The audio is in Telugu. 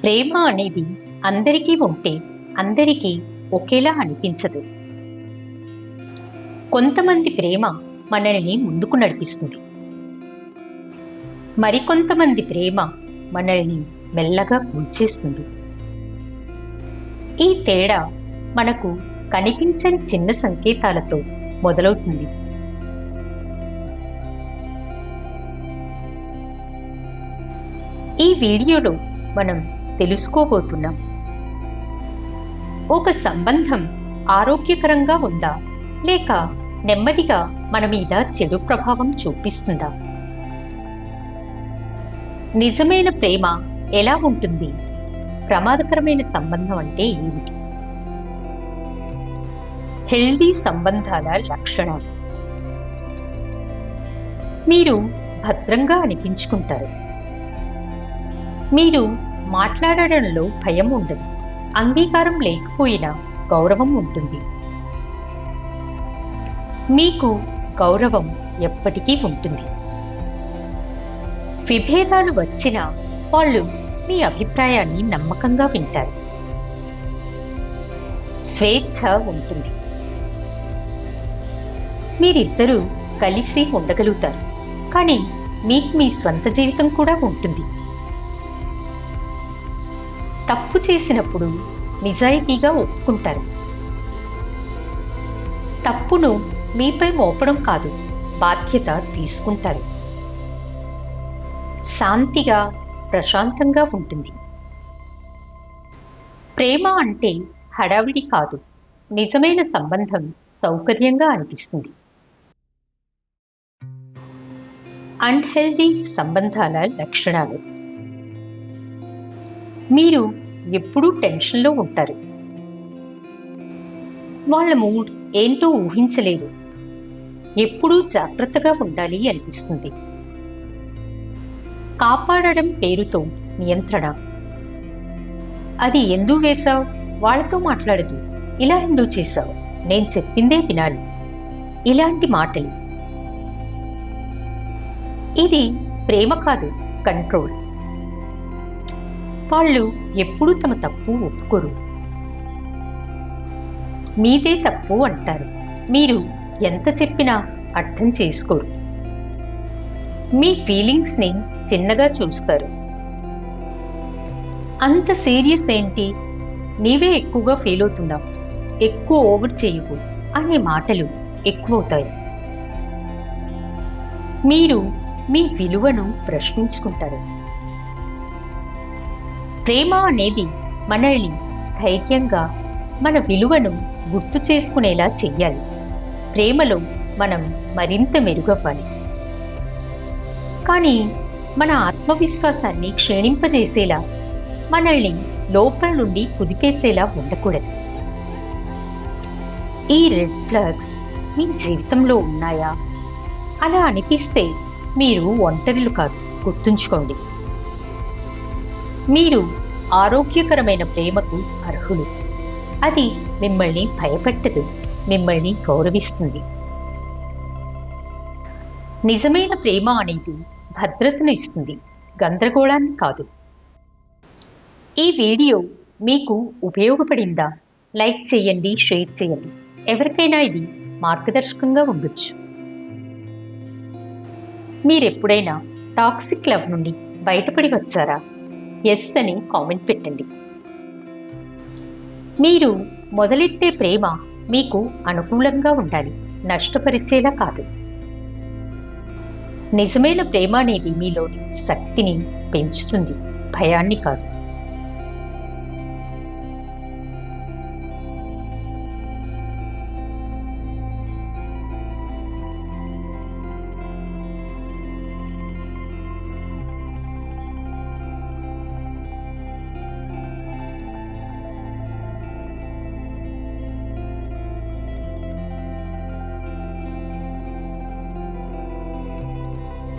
ప్రేమ అనేది అందరికీ ఉంటే అందరికీ ఒకేలా అనిపించదు. కొంతమంది ప్రేమ మనల్ని ముందుకు నడిపిస్తుంది. మరికొంతమంది ప్రేమ మనల్ని మెల్లగా కూల్చేస్తుంది. ఈ తేడా మనకు కనిపించని చిన్న సంకేతాలతో మొదలవుతుంది. ఈ వీడియోలో మనం తెలుసుకోబోతున్నాం, ఒక సంబంధం ఆరోగ్యకరంగా ఉందా లేక నెమ్మదిగా మన మీద చెడు ప్రభావం చూపిస్తుందా? నిజమైన ప్రేమ ఎలా ఉంటుంది? ప్రమాదకరమైన సంబంధం అంటే ఏమిటి? హెల్దీ సంబంధాల లక్షణాలు. మీరు భద్రంగా అనిపించుకుంటారు. మీరు మాట్లాడడంలో భయం ఉండదు. అంగీకారం లేకపోయినా గౌరవం ఉంటుంది. మీకు గౌరవం ఎప్పటికీ ఉంటుంది. విభేదాలు వచ్చినా వాళ్ళు మీ అభిప్రాయాన్ని నమ్మకంగా వింటారు. స్వేచ్ఛ ఉంటుంది. మీరిద్దరూ కలిసి ఉండగలుగుతారు, కానీ మీకు మీ స్వంత జీవితం కూడా ఉంటుంది. తప్పు చేసినప్పుడు నిజాయితీగా ఒప్పుకుంటారు. తప్పును మీపై మోపడం కాదు, బాధ్యత తీసుకుంటారు. శాంతిగా, ప్రశాంతంగా ఉంటుంది. ప్రేమ అంటే హడావిడి కాదు. నిజమైన సంబంధం సౌకర్యంగా అనిపిస్తుంది. అన్హెల్దీ సంబంధాల లక్షణాలు. మీరు ఎప్పుడూ టెన్షన్లో ఉంటారు. వాళ్ళ మూడ్ ఏంటో ఊహించలేరు. ఎప్పుడూ జాగ్రత్తగా ఉండాలి అనిపిస్తుంది. కాపాడడం పేరుతో నియంత్రణ. అది ఎందుకు వేశావు, వాళ్ళతో మాట్లాడదు, ఇలా ఎందుకు చేశావు, నేను చెప్పిందే వినాలి, ఇలాంటి మాటలు. ఇది ప్రేమ కాదు, కంట్రోల్. వాళ్ళు ఎప్పుడూ తమ తప్పు ఒప్పుకోరు. మీదే తప్పు అంటారు. మీరు ఎంత చెప్పినా అర్థం చేసుకోరు. మీ ఫీలింగ్స్ని చిన్నగా చూస్తారు. అంత సీరియస్ ఏంటి, నీవే ఎక్కువగా ఫీల్ అవుతున్నావు, ఎక్కువ ఓవర్ చేయకు అనే మాటలు ఎక్కువవుతాయి. మీరు మీ విలువను ప్రశ్నించుకుంటారు. ప్రేమ అనేది మనల్ని ధైర్యంగా మన విలువను గుర్తు చేసుకునేలా చెయ్యాలి. ప్రేమలో మనం మరింత మెరుగవ్వాలి. కానీ మన ఆత్మవిశ్వాసాన్ని క్షీణింపజేసేలా, మనల్ని లోపల నుండి కుదిపేసేలా ఉండకూడదు. ఈ రెడ్ ఫ్లాగ్స్ మీ జీవితంలో ఉన్నాయా? అలా అనిపిస్తే మీరు ఒంటరిలు కాదు, గుర్తుంచుకోండి. మీరు ఆరోగ్యకరమైన ప్రేమకు అర్హులు. అది మిమ్మల్ని భయపెట్టదు, మిమ్మల్ని గౌరవిస్తుంది. నిజమైన ప్రేమ అనేది భద్రతను ఇస్తుంది, గందరగోళాన్ని కాదు. ఈ వీడియో మీకు ఉపయోగపడిందా? లైక్ చేయండి, షేర్ చేయండి. ఎవరికైనా ఇది మార్గదర్శకంగా ఉండొచ్చు. మీరెప్పుడైనా టాక్సిక్ లవ్ నుండి బయటపడి వచ్చారా? ఎస్ అని కామెంట్ పెట్టండి. మీరు మొదలెట్టే ప్రేమ మీకు అనుకూలంగా ఉండాలి, నష్టపరిచేలా కాదు. నిజమైన ప్రేమ అనేది మీలోని శక్తిని పెంచుతుంది, భయాన్ని కాదు.